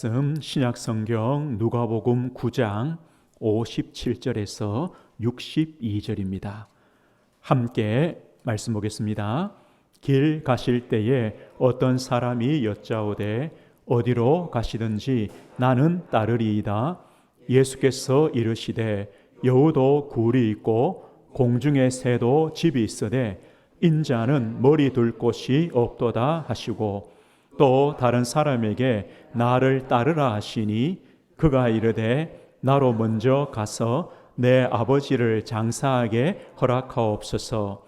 말씀 신약성경 누가복음 9장 57절에서 62절입니다. 함께 말씀 보겠습니다. 길 가실 때에 어떤 사람이 여짜오되 어디로 가시든지 나는 따르리이다. 예수께서 이르시되 여우도 굴이 있고 공중의 새도 집이 있으되 인자는 머리 둘 곳이 없도다 하시고 또 다른 사람에게 나를 따르라 하시니 그가 이르되 나로 먼저 가서 내 아버지를 장사하게 허락하옵소서.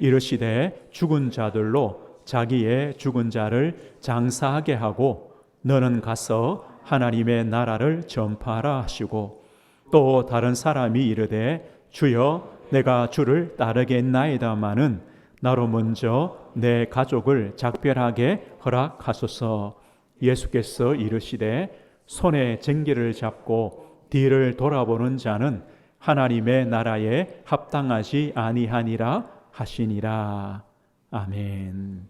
이르시되 죽은 자들로 자기의 죽은 자를 장사하게 하고 너는 가서 하나님의 나라를 전파하라 하시고 또 다른 사람이 이르되 주여 내가 주를 따르겠나이다마는 나로 먼저 내 가족을 작별하게 허락하소서. 예수께서 이르시되 손에 쟁기를 잡고 뒤를 돌아보는 자는 하나님의 나라에 합당하지 아니하니라 하시니라. 아멘.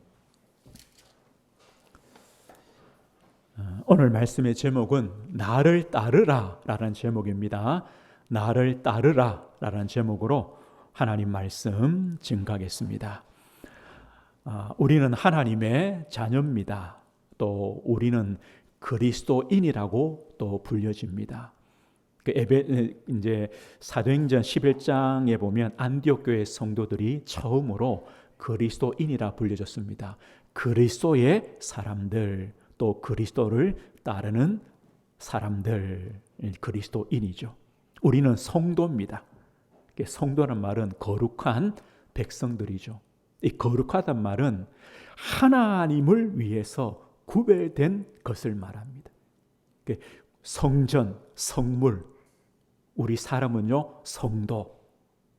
오늘 말씀의 제목은 나를 따르라 라는 제목입니다. 나를 따르라 라는 제목으로 하나님 말씀 증가하겠습니다. 우리는 하나님의 자녀입니다. 또 우리는 그리스도인이라고 또 불려집니다. 이제 사도행전 11장에 보면 안디옥 교회 성도들이 처음으로 그리스도인이라 불려졌습니다. 그리스도의 사람들, 또 그리스도를 따르는 사람들, 그리스도인이죠. 우리는 성도입니다. 성도란 말은 거룩한 백성들이죠. 이 거룩하단 말은 하나님을 위해서 구별된 것을 말합니다. 성전, 성물, 우리 사람은요 성도,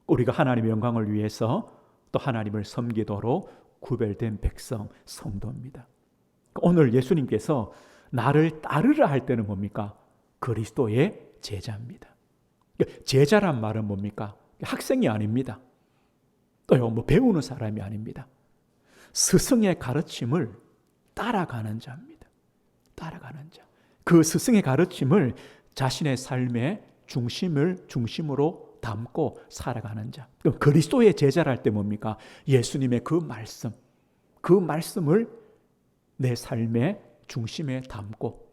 우리가 하나님의 영광을 위해서 또 하나님을 섬기도록 구별된 백성, 성도입니다. 오늘 예수님께서 나를 따르라 할 때는 뭡니까? 그리스도의 제자입니다. 제자란 말은 뭡니까? 학생이 아닙니다. 또요 배우는 사람이 아닙니다. 스승의 가르침을 따라가는 자입니다. 따라가는 자. 그 스승의 가르침을 자신의 삶의 중심으로 담고 살아가는 자. 그리스도의 제자랄 때 뭡니까? 예수님의 그 말씀을 내 삶의 중심에 담고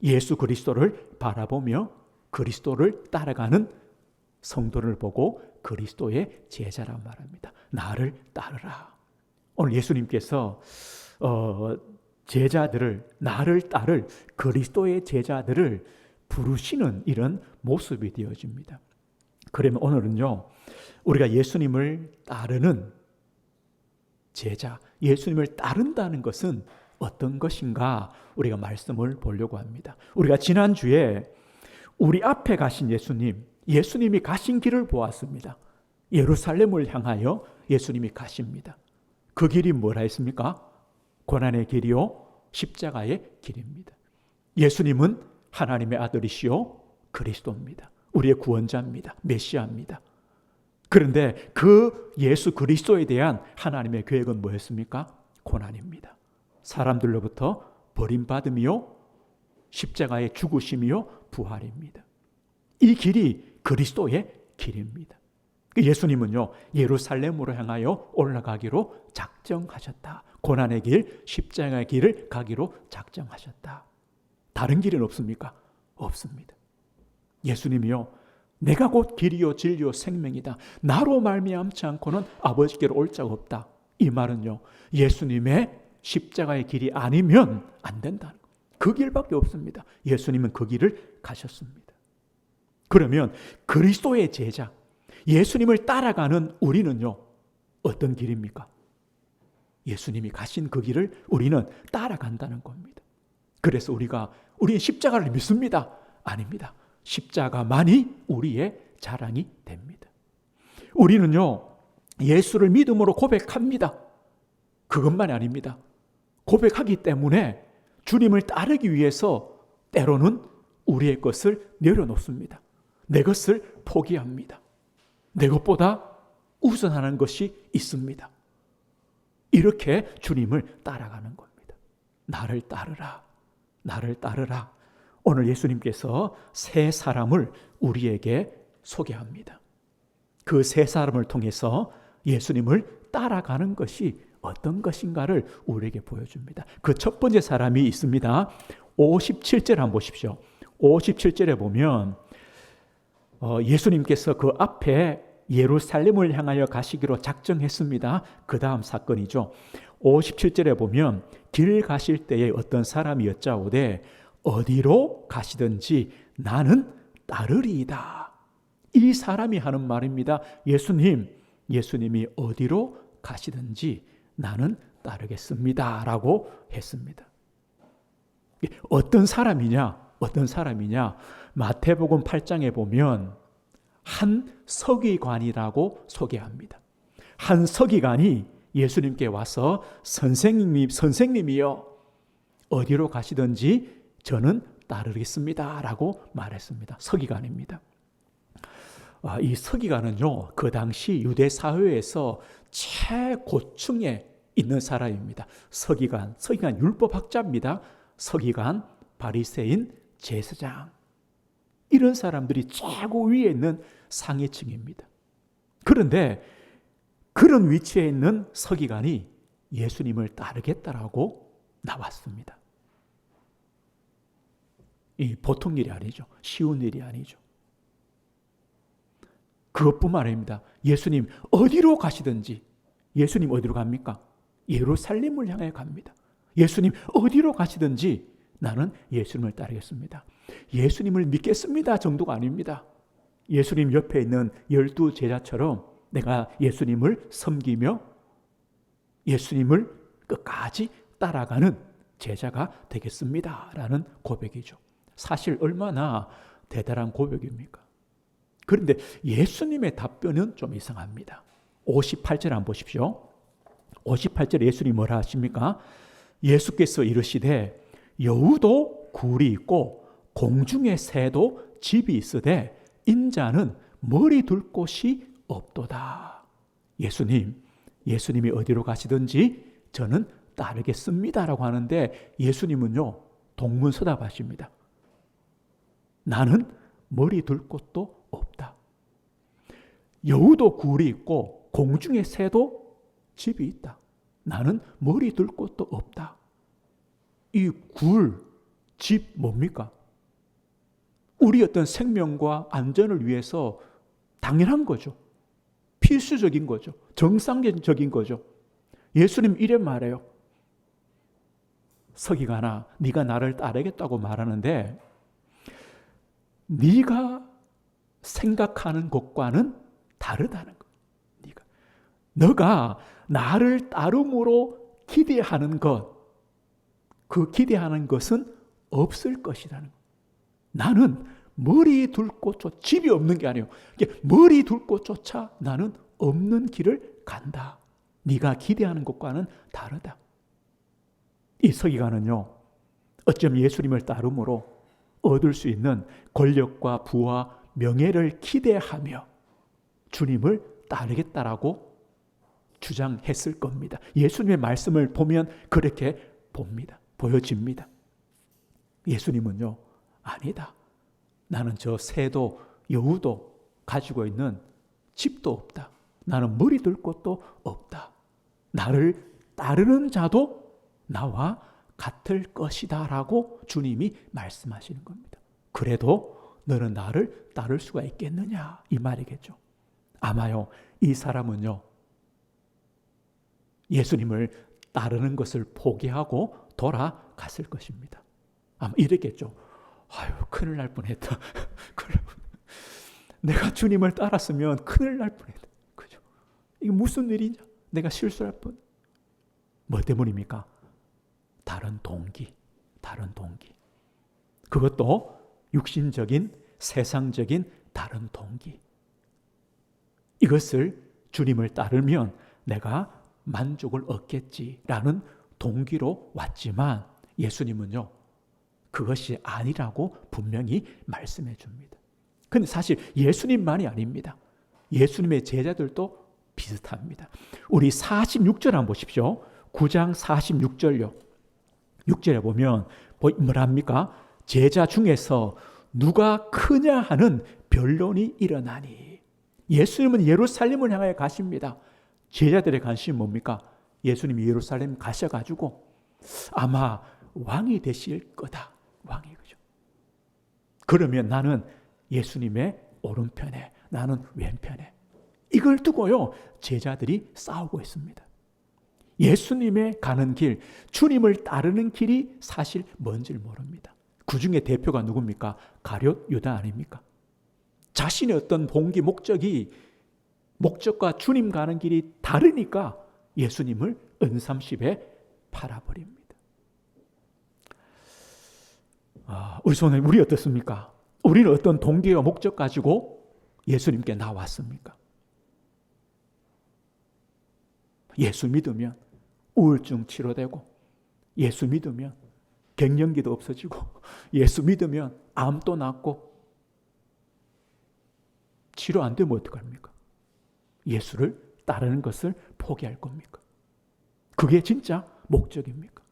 예수 그리스도를 바라보며 그리스도를 따라가는 성도를 보고 그리스도의 제자란 말합니다. 나를 따르라. 오늘 예수님께서 제자들을, 나를 따를 그리스도의 제자들을 부르시는 이런 모습이 되어집니다. 그러면 오늘은요, 우리가 예수님을 따르는 제자, 예수님을 따른다는 것은 어떤 것인가 우리가 말씀을 보려고 합니다. 우리가 지난주에 우리 앞에 가신 예수님이 가신 길을 보았습니다. 예루살렘을 향하여 예수님이 가십니다. 그 길이 뭐라 했습니까? 고난의 길이요 십자가의 길입니다. 예수님은 하나님의 아들이시요 그리스도입니다. 우리의 구원자입니다. 메시아입니다. 그런데 그 예수 그리스도에 대한 하나님의 계획은 뭐였습니까? 고난입니다. 사람들로부터 버림받음이요 십자가의 죽으심이요 부활입니다. 이 길이 그리스도의 길입니다. 예수님은요 예루살렘으로 향하여 올라가기로 작정하셨다. 고난의 길, 십자가의 길을 가기로 작정하셨다. 다른 길은 없습니까? 없습니다. 예수님이요 내가 곧 길이요 진리요 생명이다. 나로 말미암지 않고는 아버지께로 올 자가 없다. 이 말은요 예수님의 십자가의 길이 아니면 안 된다는 거예요. 그 길밖에 없습니다. 예수님은 그 길을 가셨습니다. 그러면 그리스도의 제자, 예수님을 따라가는 우리는요 어떤 길입니까? 예수님이 가신 그 길을 우리는 따라간다는 겁니다. 그래서 우리는 십자가를 믿습니다. 아닙니다. 십자가만이 우리의 자랑이 됩니다. 우리는요 예수를 믿음으로 고백합니다. 그것만이 아닙니다. 고백하기 때문에 주님을 따르기 위해서 때로는 우리의 것을 내려놓습니다. 내 것을 포기합니다. 내 것보다 우선하는 것이 있습니다. 이렇게 주님을 따라가는 겁니다. 나를 따르라. 나를 따르라. 오늘 예수님께서 세 사람을 우리에게 소개합니다. 그 세 사람을 통해서 예수님을 따라가는 것이 어떤 것인가를 우리에게 보여줍니다. 그 첫 번째 사람이 있습니다. 57절 한번 보십시오. 57절에 보면 예수님께서 그 앞에 예루살렘을 향하여 가시기로 작정했습니다. 그 다음 사건이죠. 57절에 보면 길 가실 때에 어떤 사람이 여짜오되 어디로 가시든지 나는 따르리이다. 이 사람이 하는 말입니다. 예수님이 어디로 가시든지 나는 따르겠습니다 라고 했습니다. 어떤 사람이냐? 마태복음 8장에 보면 한 서기관이라고 소개합니다. 한 서기관이 예수님께 와서 선생님이요 어디로 가시든지 저는 따르겠습니다 라고 말했습니다. 서기관입니다. 이 서기관은요, 그 당시 유대 사회에서 최고층에 있는 사람입니다. 서기관 율법학자입니다. 서기관, 바리새인, 제사장, 이런 사람들이 최고 위에 있는 상위층입니다. 그런데 그런 위치에 있는 서기관이 예수님을 따르겠다라고 나왔습니다. 이 보통 일이 아니죠. 쉬운 일이 아니죠. 그것뿐만 아닙니다. 예수님 어디로 가시든지, 예수님 어디로 갑니까? 예루살렘을 향해 갑니다. 예수님 어디로 가시든지 나는 예수님을 따르겠습니다. 예수님을 믿겠습니다 정도가 아닙니다. 예수님 옆에 있는 12 제자처럼 내가 예수님을 섬기며 예수님을 끝까지 따라가는 제자가 되겠습니다 라는 고백이죠. 사실 얼마나 대단한 고백입니까? 그런데 예수님의 답변은 좀 이상합니다. 58절 한번 보십시오. 58절에 예수님이 뭐라 하십니까? 예수께서 이르시되 여우도 굴이 있고 공중의 새도 집이 있으되 인자는 머리 둘 곳이 없도다. 예수님이 어디로 가시든지 저는 따르겠습니다라고 하는데 예수님은요 동문서답하십니다. 나는 머리 둘 곳도 없다. 여우도 굴이 있고 공중의 새도 집이 있다. 나는 머리 둘 곳도 없다. 이 굴, 집 뭡니까? 우리 어떤 생명과 안전을 위해서 당연한 거죠. 필수적인 거죠. 정상적인 거죠. 예수님 이래 말해요. 서기관아, 네가 나를 따르겠다고 말하는데 네가 생각하는 것과는 다르다는 거. 너가 나를 따름으로 기대하는 것, 그 기대하는 것은 없을 것이라는 거. 나는 머리 둘 곳조차, 집이 없는 게 아니에요. 머리 둘 곳조차 나는 없는 길을 간다. 네가 기대하는 것과는 다르다. 이 서기관은요, 어쩜 예수님을 따름으로 얻을 수 있는 권력과 부와 명예를 기대하며 주님을 따르겠다라고 주장했을 겁니다. 예수님의 말씀을 보면 그렇게 봅니다. 보여집니다. 예수님은요, 아니다. 나는 저 새도 여우도 가지고 있는 집도 없다. 나는 머리 둘 곳도 없다. 나를 따르는 자도 나와 같을 것이다 라고 주님이 말씀하시는 겁니다. 그래도 너는 나를 따를 수가 있겠느냐 이 말이겠죠. 아마요 이 사람은요 예수님을 따르는 것을 포기하고 돌아갔을 것입니다. 아마 이랬겠죠. 아유 큰일 날 뻔했다. 내가 주님을 따랐으면 큰일 날 뻔했다. 그죠? 이게 무슨 일이냐? 내가 실수할 뻔. 뭐 때문입니까? 다른 동기. 그것도 육신적인, 세상적인 다른 동기. 이것을 주님을 따르면 내가 만족을 얻겠지라는 동기로 왔지만 예수님은요, 그것이 아니라고 분명히 말씀해 줍니다. 근데 사실 예수님만이 아닙니다. 예수님의 제자들도 비슷합니다. 우리 46절 한번 보십시오. 9장 46절요. 6절에 보면 뭐랍니까? 제자 중에서 누가 크냐 하는 변론이 일어나니. 예수님은 예루살렘을 향하여 가십니다. 제자들의 관심이 뭡니까? 예수님이 예루살렘 가셔가지고 아마 왕이 되실 거다. 왕이, 그죠? 그러면 나는 예수님의 오른편에, 나는 왼편에. 이걸 두고요, 제자들이 싸우고 있습니다. 예수님의 가는 길, 주님을 따르는 길이 사실 뭔지를 모릅니다. 그 중에 대표가 누굽니까? 가룟 유다 아닙니까? 자신의 어떤 봉기 목적과 주님 가는 길이 다르니까 예수님을 은삼십에 팔아버립니다. 우리 손에 우리 어떻습니까? 우리는 어떤 동기와 목적 가지고 예수님께 나왔습니까? 예수 믿으면 우울증 치료되고, 예수 믿으면 갱년기도 없어지고, 예수 믿으면 암도 낫고, 치료 안 되면 어떡합니까? 예수를 따르는 것을 포기할 겁니까? 그게 진짜 목적입니까?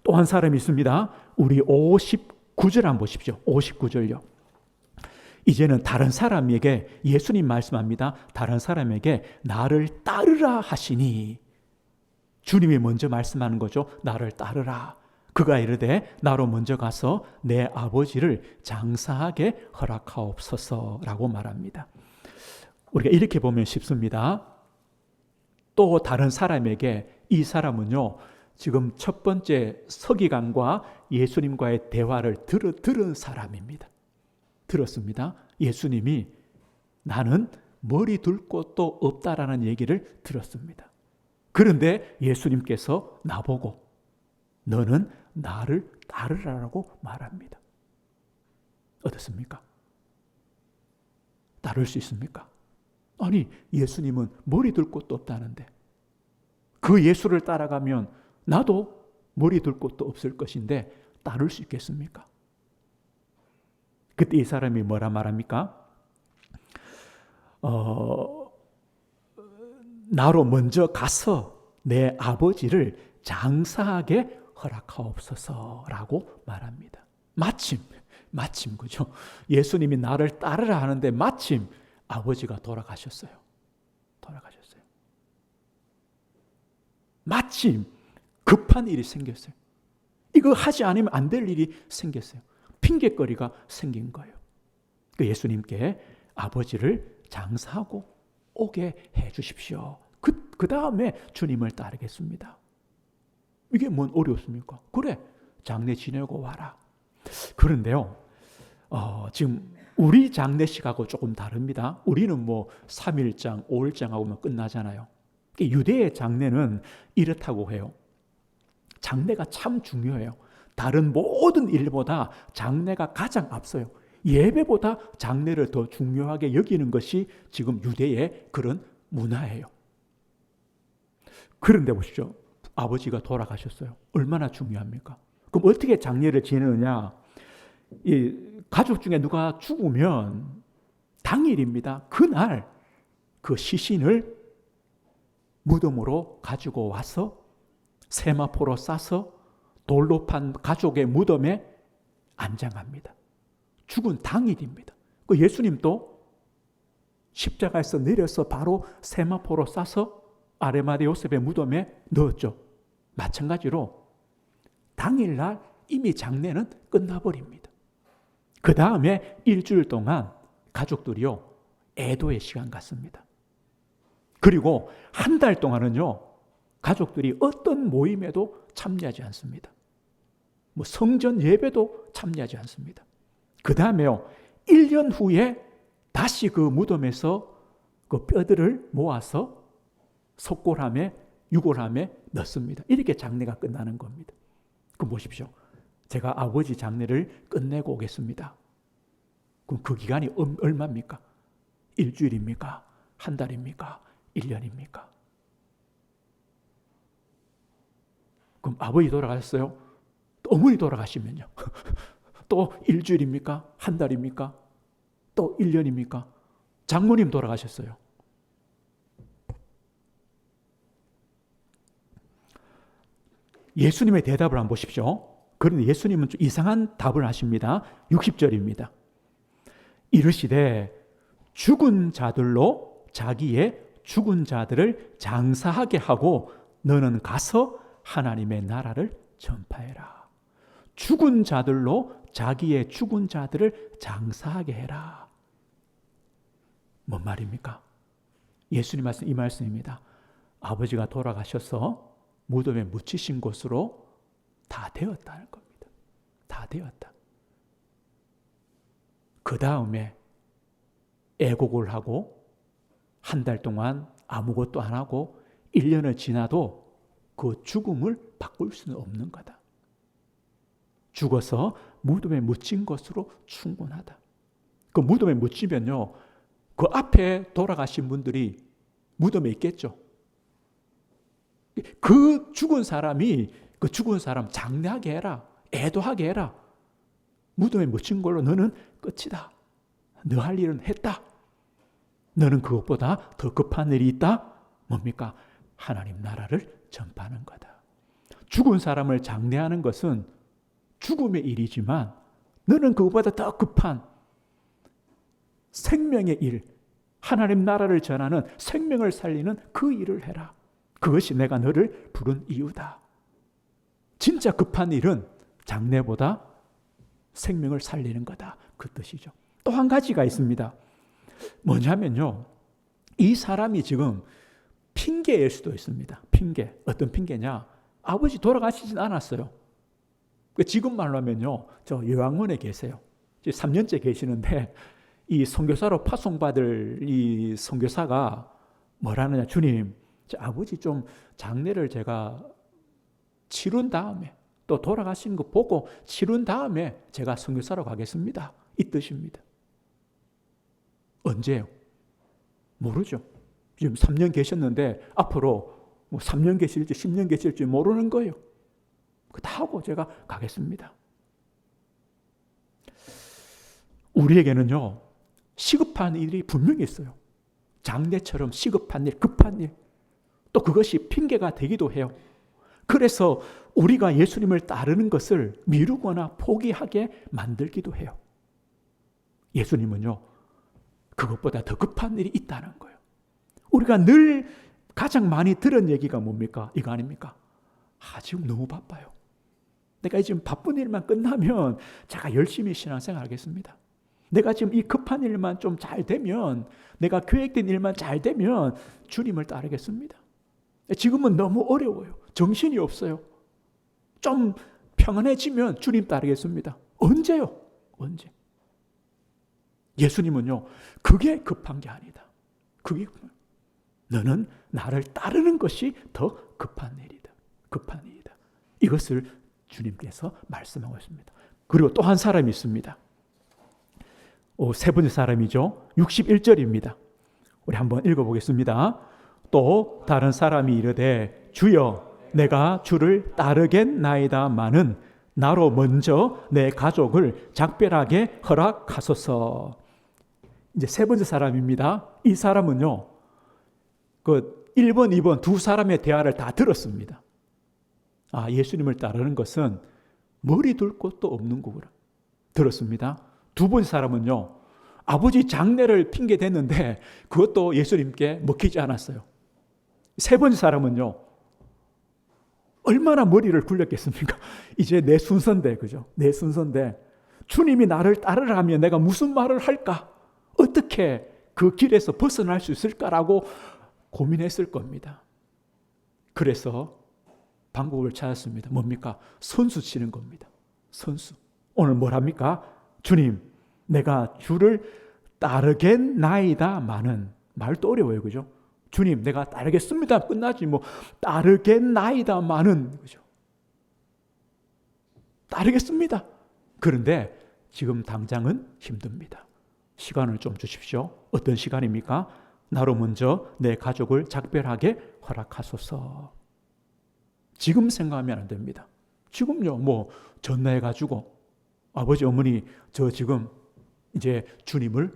또 한 사람이 있습니다. 우리 59절 한번 보십시오. 59절요. 이제는 다른 사람에게, 예수님 말씀합니다. 다른 사람에게 나를 따르라 하시니. 주님이 먼저 말씀하는 거죠. 나를 따르라. 그가 이르되 나로 먼저 가서 내 아버지를 장사하게 허락하옵소서라고 말합니다. 우리가 이렇게 보면 쉽습니다. 또 다른 사람에게, 이 사람은요, 지금 첫 번째 서기관과 예수님과의 대화를 들은 사람입니다. 들었습니다. 예수님이 나는 머리 둘 곳도 없다라는 얘기를 들었습니다. 그런데 예수님께서 나보고 너는 나를 따르라고 말합니다. 어떻습니까? 따를 수 있습니까? 아니, 예수님은 머리 둘 곳도 없다는데 그 예수를 따라가면 나도 머리 둘 곳도 없을 것인데 따를 수 있겠습니까? 그때 이 사람이 뭐라 말합니까? 나로 먼저 가서 내 아버지를 장사하게 허락하옵소서라고 말합니다. 마침 그죠? 예수님이 나를 따르라 하는데 마침 아버지가 돌아가셨어요. 마침 급한 일이 생겼어요. 이거 하지 않으면 안 될 일이 생겼어요. 핑계거리가 생긴 거예요. 그 예수님께 아버지를 장사하고 오게 해 주십시오. 그 다음에 주님을 따르겠습니다. 이게 뭔 어렵습니까? 그래, 장례 지내고 와라. 그런데요, 지금 우리 장례식하고 조금 다릅니다. 우리는 뭐 3일장, 5일장하고만 끝나잖아요. 유대의 장례는 이렇다고 해요. 장례가 참 중요해요. 다른 모든 일보다 장례가 가장 앞서요. 예배보다 장례를 더 중요하게 여기는 것이 지금 유대의 그런 문화예요. 그런데 보십시오. 아버지가 돌아가셨어요. 얼마나 중요합니까? 그럼 어떻게 장례를 지내느냐? 이 가족 중에 누가 죽으면 당일입니다. 그날 그 시신을 무덤으로 가지고 와서 세마포로 싸서 돌로 판 가족의 무덤에 안장합니다. 죽은 당일입니다. 그 예수님도 십자가에서 내려서 바로 세마포로 싸서 아레마대 요셉의 무덤에 넣었죠. 마찬가지로 당일날 이미 장례는 끝나버립니다. 그 다음에 일주일 동안 가족들이요, 애도의 시간 갖습니다. 그리고 한 달 동안은요, 가족들이 어떤 모임에도 참여하지 않습니다. 뭐 성전 예배도 참여하지 않습니다. 그 다음에요, 1년 후에 다시 그 무덤에서 그 뼈들을 모아서 석골함에, 유골함에 넣습니다. 이렇게 장례가 끝나는 겁니다. 그럼 보십시오. 제가 아버지 장례를 끝내고 오겠습니다. 그럼 그 기간이 얼마입니까? 일주일입니까? 한 달입니까? 1년입니까? 그럼 아버지 돌아가셨어요? 또 어머니 돌아가시면요? 또 일주일입니까? 한 달입니까? 또 1년입니까? 장모님 돌아가셨어요. 예수님의 대답을 한번 보십시오. 그런데 예수님은 좀 이상한 답을 하십니다. 60절입니다. 이르시되 죽은 자들로 자기의 죽은 자들을 장사하게 하고 너는 가서 하나님의 나라를 전파해라. 죽은 자들로 자기의 죽은 자들을 장사하게 해라. 뭔 말입니까? 예수님 말씀 이 말씀입니다. 아버지가 돌아가셔서 무덤에 묻히신 것으로 다 되었다는 겁니다. 다 되었다. 그 다음에 애곡을 하고 한 달 동안 아무것도 안 하고 1년을 지나도 그 죽음을 바꿀 수는 없는 거다. 죽어서 무덤에 묻힌 것으로 충분하다. 그 무덤에 묻히면요, 그 앞에 돌아가신 분들이 무덤에 있겠죠. 그 죽은 사람이 그 죽은 사람 장례하게 해라. 애도하게 해라. 무덤에 묻힌 걸로 너는 끝이다. 너 할 일은 했다. 너는 그것보다 더 급한 일이 있다. 뭡니까? 하나님 나라를 전파하는 거다. 죽은 사람을 장례하는 것은 죽음의 일이지만 너는 그것보다 더 급한 생명의 일, 하나님 나라를 전하는 생명을 살리는 그 일을 해라. 그것이 내가 너를 부른 이유다. 진짜 급한 일은 장례보다 생명을 살리는 거다. 그 뜻이죠. 또 한 가지가 있습니다. 뭐냐면요, 이 사람이 지금 핑계일 수도 있습니다. 핑계. 어떤 핑계냐? 아버지 돌아가시진 않았어요. 지금 말로 하면요, 저 요양원에 계세요. 3년째 계시는데 이 선교사로 파송받을 이 선교사가 뭐라느냐? 주님, 아버지 좀 장례를 제가 치룬 다음에 또 돌아가신 거 보고 치룬 다음에 제가 선교사로 가겠습니다. 이 뜻입니다. 언제요? 모르죠. 지금 3년 계셨는데 앞으로 뭐 3년 계실지 10년 계실지 모르는 거예요. 다 하고 제가 가겠습니다. 우리에게는요, 시급한 일이 분명히 있어요. 장례처럼 시급한 일, 급한 일. 또 그것이 핑계가 되기도 해요. 그래서 우리가 예수님을 따르는 것을 미루거나 포기하게 만들기도 해요. 예수님은요, 그것보다 더 급한 일이 있다는 거예요. 우리가 늘 가장 많이 들은 얘기가 뭡니까? 이거 아닙니까? 지금 너무 바빠요. 내가 지금 바쁜 일만 끝나면 제가 열심히 신앙생활 하겠습니다. 내가 지금 이 급한 일만 좀 잘 되면, 내가 계획된 일만 잘 되면 주님을 따르겠습니다. 지금은 너무 어려워요. 정신이 없어요. 좀 평안해지면 주님 따르겠습니다. 언제요? 언제? 예수님은요, 그게 급한 게 아니다. 그게 너는 나를 따르는 것이 더 급한 일이다. 급한 일이다. 이것을 주님께서 말씀하고 있습니다. 그리고 또 한 사람이 있습니다. 세 번째 사람이죠. 61절입니다. 우리 한번 읽어보겠습니다. 또 다른 사람이 이르되 주여 내가 주를 따르겠나이다마는 나로 먼저 내 가족을 작별하게 허락하소서. 이제 세 번째 사람입니다. 이 사람은요, 그 1번, 2번 두 사람의 대화를 다 들었습니다. 예수님을 따르는 것은 머리 둘 곳도 없는 거구나. 들었습니다. 두 번째 사람은요, 아버지 장례를 핑계 댔는데 그것도 예수님께 먹히지 않았어요. 세 번째 사람은요, 얼마나 머리를 굴렸겠습니까? 이제 내 순서인데, 그죠? 내 순서인데 주님이 나를 따르라면 내가 무슨 말을 할까? 어떻게 그 길에서 벗어날 수 있을까라고 고민했을 겁니다. 그래서 방법을 찾았습니다. 뭡니까? 선수 치는 겁니다. 선수. 오늘 뭘 합니까? 주님, 내가 주를 따르겠나이다마는, 말도 어려워요, 그죠? 주님, 내가 따르겠습니다. 끝나지 뭐 따르겠나이다마는, 그죠? 따르겠습니다. 그런데 지금 당장은 힘듭니다. 시간을 좀 주십시오. 어떤 시간입니까? 나로 먼저 내 가족을 작별하게 허락하소서. 지금 생각하면 안 됩니다. 지금요, 뭐 전화해가지고 아버지, 어머니, 저 지금 이제 주님을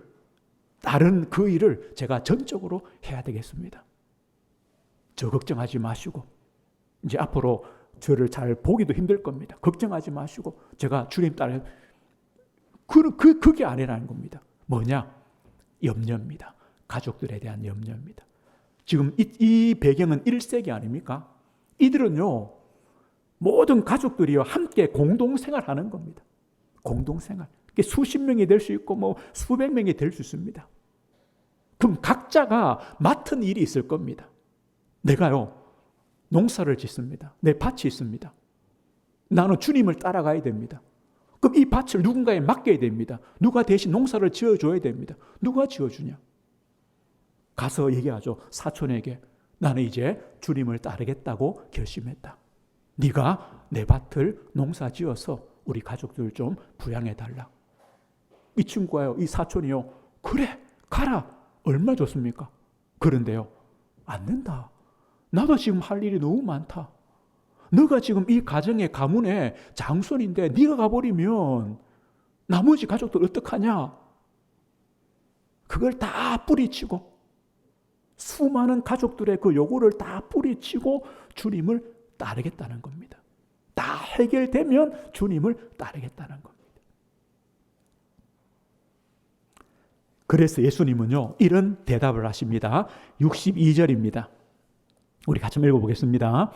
다른 그 일을 제가 전적으로 해야 되겠습니다. 저 걱정하지 마시고 이제 앞으로 저를 잘 보기도 힘들 겁니다. 걱정하지 마시고 제가 주님 따라 그게 아니라는 겁니다. 뭐냐? 염려입니다. 가족들에 대한 염려입니다. 지금 이 배경은 1세기 아닙니까? 이들은요, 모든 가족들이요 함께 공동생활하는 겁니다. 공동생활. 수십 명이 될 수 있고 뭐 수백 명이 될 수 있습니다. 그럼 각자가 맡은 일이 있을 겁니다. 내가요 농사를 짓습니다. 내 밭이 있습니다. 나는 주님을 따라가야 됩니다. 그럼 이 밭을 누군가에 맡겨야 됩니다. 누가 대신 농사를 지어줘야 됩니다. 누가 지어주냐? 가서 얘기하죠. 사촌에게 나는 이제 주님을 따르겠다고 결심했다. 네가 내 밭을 농사 지어서 우리 가족들 좀 부양해달라. 이 친구가요, 이 사촌이요, 그래 가라. 얼마 좋습니까? 그런데요, 안 된다. 나도 지금 할 일이 너무 많다. 너가 지금 이 가정의 가문의 장손인데 네가 가버리면 나머지 가족들 어떡하냐? 그걸 다 뿌리치고 수많은 가족들의 그 요구를 다 뿌리치고 주님을 따르겠다는 겁니다. 다 해결되면 주님을 따르겠다는 겁니다. 그래서 예수님은요, 이런 대답을 하십니다. 62절입니다. 우리 같이 읽어보겠습니다.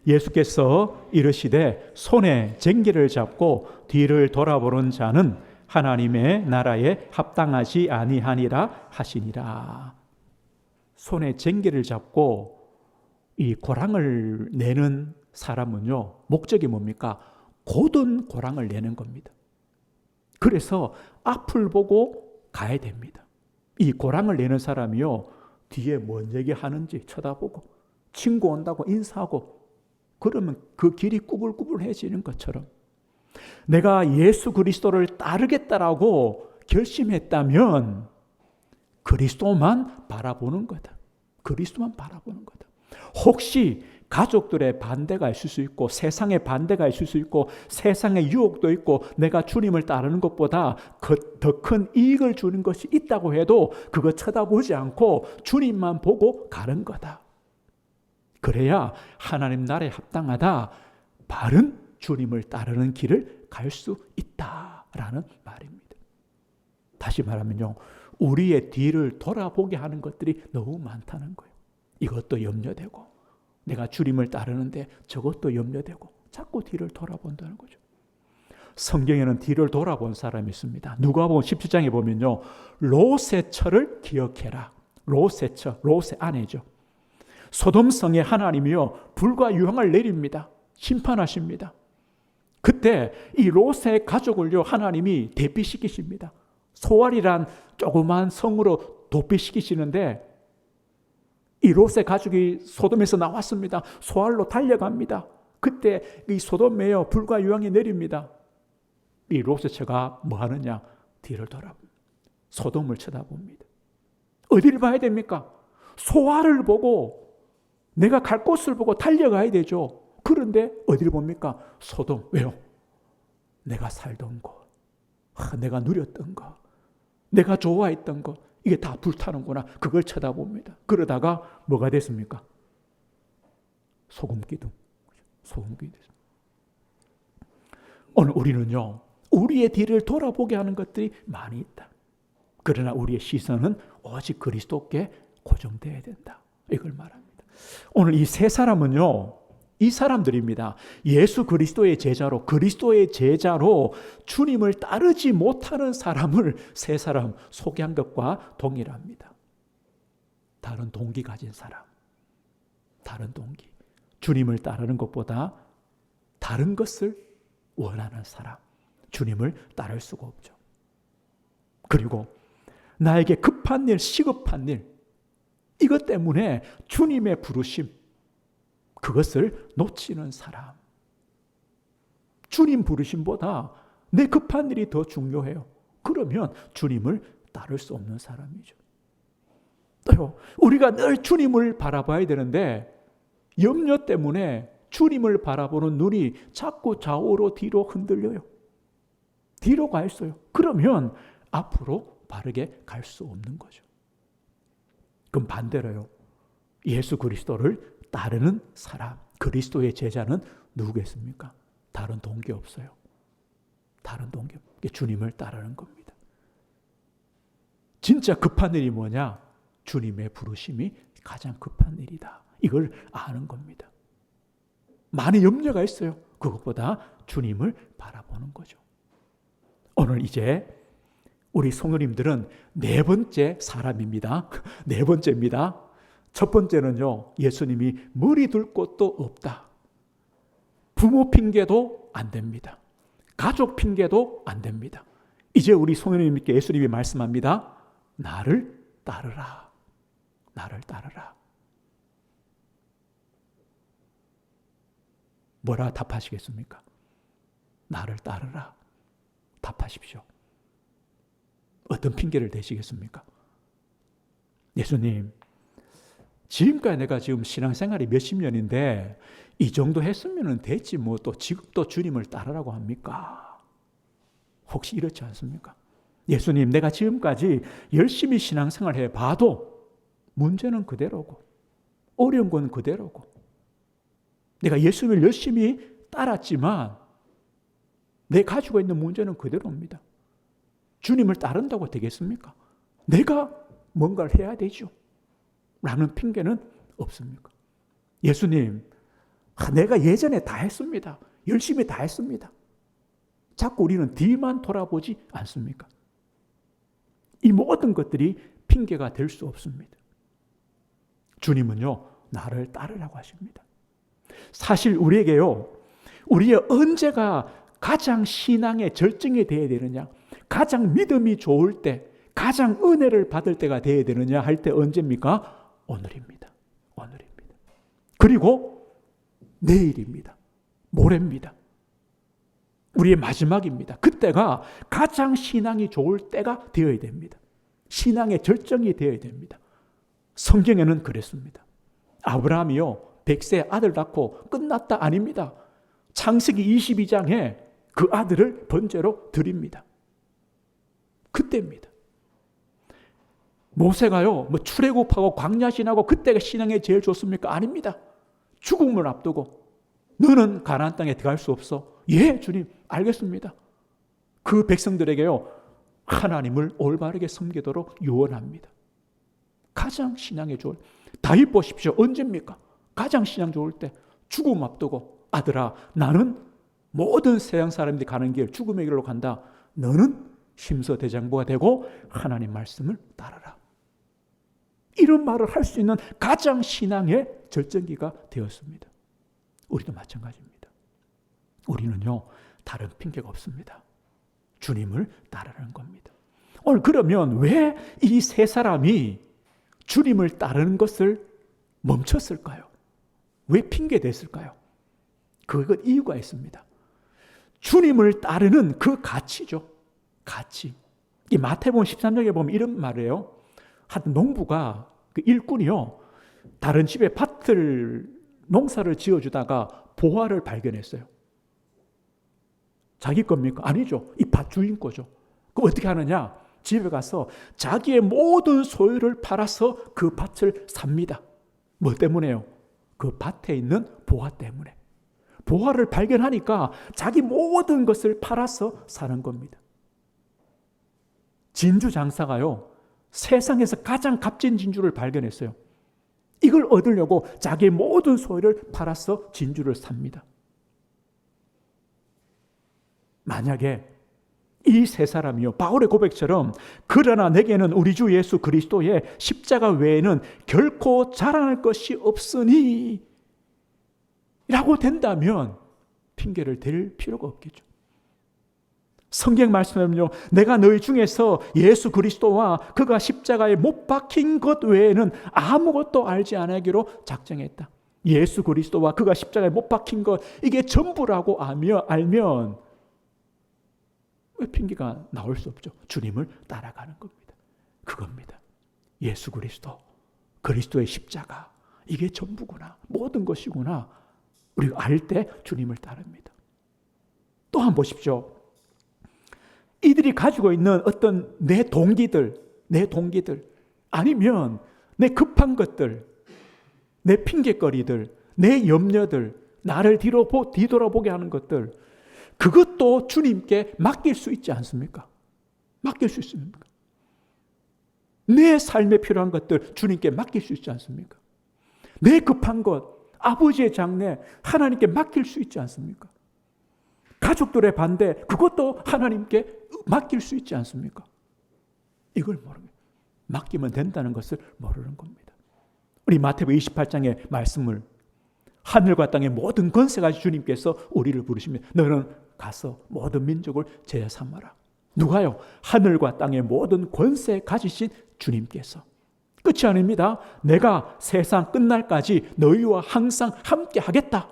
예수께서 이르시되 손에 쟁기를 잡고 뒤를 돌아보는 자는 하나님의 나라에 합당하지 아니하니라 하시니라. 손에 쟁기를 잡고 이 고랑을 내는 사람은요, 목적이 뭡니까? 곧은 고랑을 내는 겁니다. 그래서 앞을 보고 가야 됩니다. 이 고랑을 내는 사람이요, 뒤에 뭔 얘기하는지 쳐다보고 친구 온다고 인사하고 그러면 그 길이 꾸불꾸불해지는 것처럼 내가 예수 그리스도를 따르겠다라고 결심했다면 그리스도만 바라보는 거다. 그리스도만 바라보는 거다. 혹시 가족들의 반대가 있을 수 있고 세상의 반대가 있을 수 있고 세상의 유혹도 있고 내가 주님을 따르는 것보다 더 큰 이익을 주는 것이 있다고 해도 그거 쳐다보지 않고 주님만 보고 가는 거다. 그래야 하나님 나라에 합당하다, 바른 주님을 따르는 길을 갈 수 있다라는 말입니다. 다시 말하면요, 우리의 뒤를 돌아보게 하는 것들이 너무 많다는 거예요. 이것도 염려되고 내가 주님을 따르는데 저것도 염려되고 자꾸 뒤를 돌아본다는 거죠. 성경에는 뒤를 돌아본 사람이 있습니다. 누가복음 17장에 보면요, 롯의 처를 기억해라. 롯의 처, 롯의 아내죠. 소돔성에 하나님이요 불과 유황을 내립니다. 심판하십니다. 그때 이 롯의 가족을요 하나님이 대피시키십니다. 소알이란 조그만 성으로 도피시키시는데 이 롯의 가족이 소돔에서 나왔습니다. 소알로 달려갑니다. 그때 이 소돔에요 불과 유황이 내립니다. 이 롯의 처가 뭐 하느냐? 뒤를 돌아봅니다. 소돔을 쳐다봅니다. 어디를 봐야 됩니까? 소알을 보고 내가 갈 곳을 보고 달려가야 되죠. 그런데 어디를 봅니까? 소돔. 왜요? 내가 살던 것, 내가 누렸던 것, 내가 좋아했던 것, 이게 다 불타는구나. 그걸 쳐다봅니다. 그러다가 뭐가 됐습니까? 소금기둥. 소금기둥 됐습니다. 오늘 우리는요, 우리의 뒤를 돌아보게 하는 것들이 많이 있다. 그러나 우리의 시선은 오직 그리스도께 고정되어야 된다. 이걸 말합니다. 오늘 이 세 사람은요, 이 사람들입니다. 예수 그리스도의 제자로, 그리스도의 제자로 주님을 따르지 못하는 사람을 세 사람 소개한 것과 동일합니다. 다른 동기 가진 사람, 다른 동기. 주님을 따르는 것보다 다른 것을 원하는 사람, 주님을 따를 수가 없죠. 그리고 나에게 급한 일, 시급한 일, 이것 때문에 주님의 부르심, 그것을 놓치는 사람. 주님 부르심보다 내 급한 일이 더 중요해요. 그러면 주님을 따를 수 없는 사람이죠. 또요, 우리가 늘 주님을 바라봐야 되는데 염려 때문에 주님을 바라보는 눈이 자꾸 좌우로 뒤로 흔들려요. 뒤로 가 있어요. 그러면 앞으로 바르게 갈 수 없는 거죠. 그럼 반대로요, 예수 그리스도를 따르는 사람, 그리스도의 제자는 누구겠습니까? 다른 동기 없어요. 다른 동기 없어요. 주님을 따르는 겁니다. 진짜 급한 일이 뭐냐? 주님의 부르심이 가장 급한 일이다. 이걸 아는 겁니다. 많은 염려가 있어요. 그것보다 주님을 바라보는 거죠. 오늘 이제 우리 성도님들은 네 번째 사람입니다. 네 번째입니다. 첫 번째는요, 예수님이 머리 둘 곳도 없다. 부모 핑계도 안 됩니다. 가족 핑계도 안 됩니다. 이제 우리 성도님께 예수님이 말씀합니다. 나를 따르라. 나를 따르라. 뭐라 답하시겠습니까? 나를 따르라. 답하십시오. 어떤 핑계를 대시겠습니까? 예수님, 지금까지 내가 지금 신앙생활이 몇십 년인데 이 정도 했으면 됐지 뭐 또 지금 또 주님을 따르라고 합니까? 혹시 이렇지 않습니까? 예수님, 내가 지금까지 열심히 신앙생활 해봐도 문제는 그대로고 어려운 건 그대로고 내가 예수님을 열심히 따랐지만 내 가지고 있는 문제는 그대로입니다. 주님을 따른다고 되겠습니까? 내가 뭔가를 해야 되죠. 라는 핑계는 없습니까? 예수님, 내가 예전에 다 했습니다. 열심히 다 했습니다. 자꾸 우리는 뒤만 돌아보지 않습니까? 이 모든 것들이 핑계가 될 수 없습니다. 주님은요, 나를 따르라고 하십니다. 사실 우리에게요, 우리의 언제가 가장 신앙의 절정이 되어야 되느냐, 가장 믿음이 좋을 때, 가장 은혜를 받을 때가 되어야 되느냐 할 때 언제입니까? 오늘입니다. 오늘입니다. 그리고 내일입니다. 모레입니다. 우리의 마지막입니다. 그때가 가장 신앙이 좋을 때가 되어야 됩니다. 신앙의 절정이 되어야 됩니다. 성경에는 그랬습니다. 아브라함이요, 100세 아들 낳고 끝났다 아닙니다. 창세기 22장에 그 아들을 번제로 드립니다. 그때입니다. 모세가요, 뭐 출애굽하고 광야 지나고 그때가 신앙에 제일 좋습니까? 아닙니다. 죽음을 앞두고 너는 가나안 땅에 들어갈 수 없어. 예, 주님, 알겠습니다. 그 백성들에게요, 하나님을 올바르게 섬기도록 유언합니다. 가장 신앙에 좋을 다윗 보십시오. 언제입니까? 가장 신앙 좋을 때 죽음 앞두고 아들아, 나는 모든 세상 사람들이 가는 길 죽음의 길로 간다. 너는 심서대장부가 되고 하나님 말씀을 따르라. 이런 말을 할 수 있는 가장 신앙의 절정기가 되었습니다. 우리도 마찬가지입니다. 우리는요, 다른 핑계가 없습니다. 주님을 따르는 겁니다. 오늘 그러면 왜 이 세 사람이 주님을 따르는 것을 멈췄을까요? 왜 핑계 댔을까요? 그건 이유가 있습니다. 주님을 따르는 그 가치죠. 가치. 이 마태복음 13장에 보면 이런 말이에요. 한 농부가, 그 일꾼이요, 다른 집에 밭을, 농사를 지어주다가 보화를 발견했어요. 자기 겁니까? 아니죠. 이 밭 주인 거죠. 그럼 어떻게 하느냐? 집에 가서 자기의 모든 소유를 팔아서 그 밭을 삽니다. 뭐 때문에요? 그 밭에 있는 보화 때문에. 보화를 발견하니까 자기 모든 것을 팔아서 사는 겁니다. 진주 장사가요, 세상에서 가장 값진 진주를 발견했어요. 이걸 얻으려고 자기의 모든 소유를 팔아서 진주를 삽니다. 만약에 이 세 사람이요, 바울의 고백처럼 그러나 내게는 우리 주 예수 그리스도의 십자가 외에는 결코 자랑할 것이 없으니 라고 된다면 핑계를 댈 필요가 없겠죠. 성경 말씀하면요, 내가 너희 중에서 예수 그리스도와 그가 십자가에 못 박힌 것 외에는 아무것도 알지 않기로 작정했다. 예수 그리스도와 그가 십자가에 못 박힌 것, 이게 전부라고 알면 왜 핑계가 나올 수 없죠? 주님을 따라가는 겁니다. 그겁니다. 예수 그리스도, 그리스도의 십자가, 이게 전부구나, 모든 것이구나, 우리가 알 때 주님을 따릅니다. 또 한번 보십시오. 이들이 가지고 있는 어떤 내 동기들 아니면 내 급한 것들, 내 핑계거리들, 내 염려들, 나를 뒤돌아보게 하는 것들, 그것도 주님께 맡길 수 있지 않습니까? 맡길 수 있습니까? 내 삶에 필요한 것들 주님께 맡길 수 있지 않습니까? 내 급한 것, 아버지의 장래 하나님께 맡길 수 있지 않습니까? 가족들의 반대, 그것도 하나님께 맡길 수 있지 않습니까? 이걸 모르면, 맡기면 된다는 것을 모르는 겁니다. 우리 마태복음 28장의 말씀을, 하늘과 땅의 모든 권세가 주님께서 우리를 부르십니다. 너는 가서 모든 민족을 제자 삼아라. 누가요? 하늘과 땅의 모든 권세 가지신 주님께서. 끝이 아닙니다. 내가 세상 끝날까지 너희와 항상 함께 하겠다.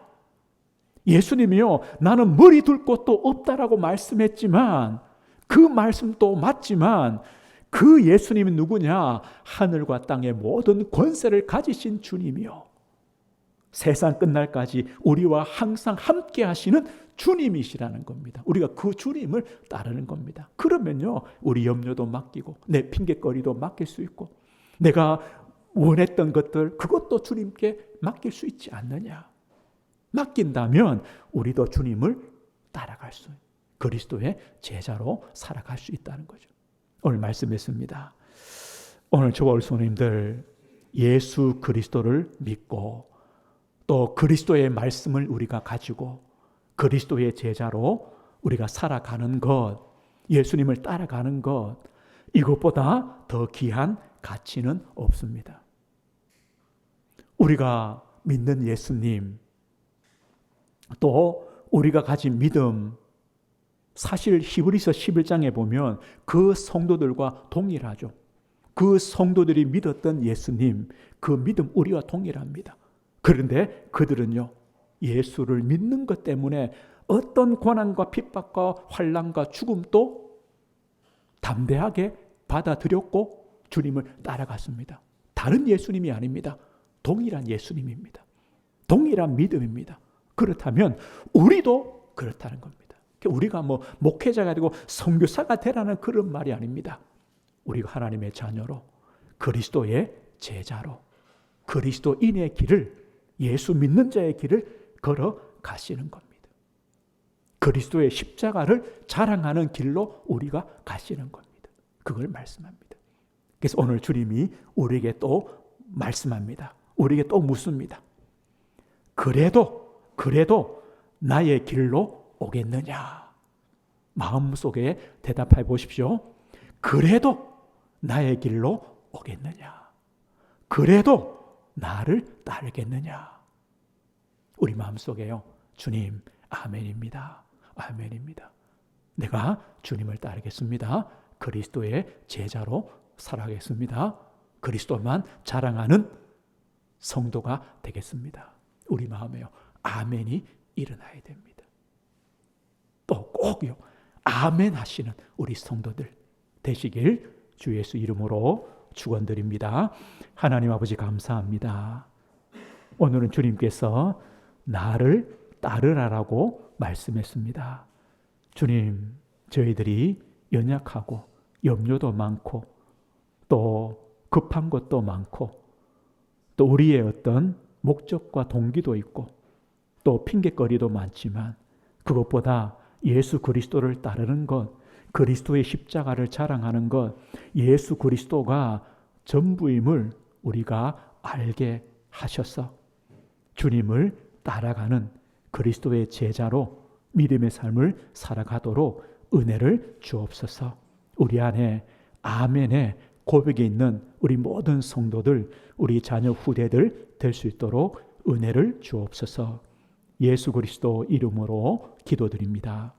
예수님이요, 나는 머리 둘 곳도 없다라고 말씀했지만, 그 말씀도 맞지만, 그 예수님이 누구냐? 하늘과 땅의 모든 권세를 가지신 주님이요, 세상 끝날까지 우리와 항상 함께 하시는 주님이시라는 겁니다. 우리가 그 주님을 따르는 겁니다. 그러면요, 우리 염려도 맡기고 내 핑계거리도 맡길 수 있고, 내가 원했던 것들, 그것도 주님께 맡길 수 있지 않느냐. 맡긴다면 우리도 주님을 따라갈 수, 그리스도의 제자로 살아갈 수 있다는 거죠. 오늘 말씀했습니다. 오늘 저와 우리 성도님들, 예수 그리스도를 믿고 또 그리스도의 말씀을 우리가 가지고 그리스도의 제자로 우리가 살아가는 것, 예수님을 따라가는 것, 이것보다 더 귀한 가치는 없습니다. 우리가 믿는 예수님, 또 우리가 가진 믿음, 사실 히브리서 11장에 보면 그 성도들과 동일하죠. 그 성도들이 믿었던 예수님, 그 믿음 우리와 동일합니다. 그런데 그들은요, 예수를 믿는 것 때문에 어떤 고난과 핍박과 환난과 죽음도 담대하게 받아들였고 주님을 따라갔습니다. 다른 예수님이 아닙니다. 동일한 예수님입니다. 동일한 믿음입니다. 그렇다면 우리도 그렇다는 겁니다. 우리가 목회자가 되고 선교사가 되라는 그런 말이 아닙니다. 우리가 하나님의 자녀로, 그리스도의 제자로, 그리스도인의 길을, 예수 믿는 자의 길을 걸어 가시는 겁니다. 그리스도의 십자가를 자랑하는 길로 우리가 가시는 겁니다. 그걸 말씀합니다. 그래서 오늘 주님이 우리에게 또 말씀합니다. 우리에게 또 묻습니다. 그래도 나의 길로 오겠느냐? 마음속에 대답해 보십시오. 그래도 나의 길로 오겠느냐? 그래도 나를 따르겠느냐? 우리 마음속에요, 주님, 아멘입니다. 아멘입니다. 내가 주님을 따르겠습니다. 그리스도의 제자로 살아가겠습니다. 그리스도만 자랑하는 성도가 되겠습니다. 우리 마음에요, 아멘이 일어나야 됩니다. 또 꼭요, 아멘 하시는 우리 성도들 되시길 주 예수 이름으로 축원드립니다. 하나님 아버지 감사합니다. 오늘은 주님께서 나를 따르라라고 말씀했습니다. 주님, 저희들이 연약하고 염려도 많고 또 급한 것도 많고 또 우리의 어떤 목적과 동기도 있고 또 핑계거리도 많지만 그것보다 예수 그리스도를 따르는 것, 그리스도의 십자가를 자랑하는 것, 예수 그리스도가 전부임을 우리가 알게 하셔서 주님을 따라가는 그리스도의 제자로 믿음의 삶을 살아가도록 은혜를 주옵소서. 우리 안에 아멘의 고백이 있는 우리 모든 성도들, 우리 자녀 후대들 될 수 있도록 은혜를 주옵소서. 예수 그리스도 이름으로 기도드립니다.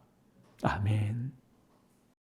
아멘.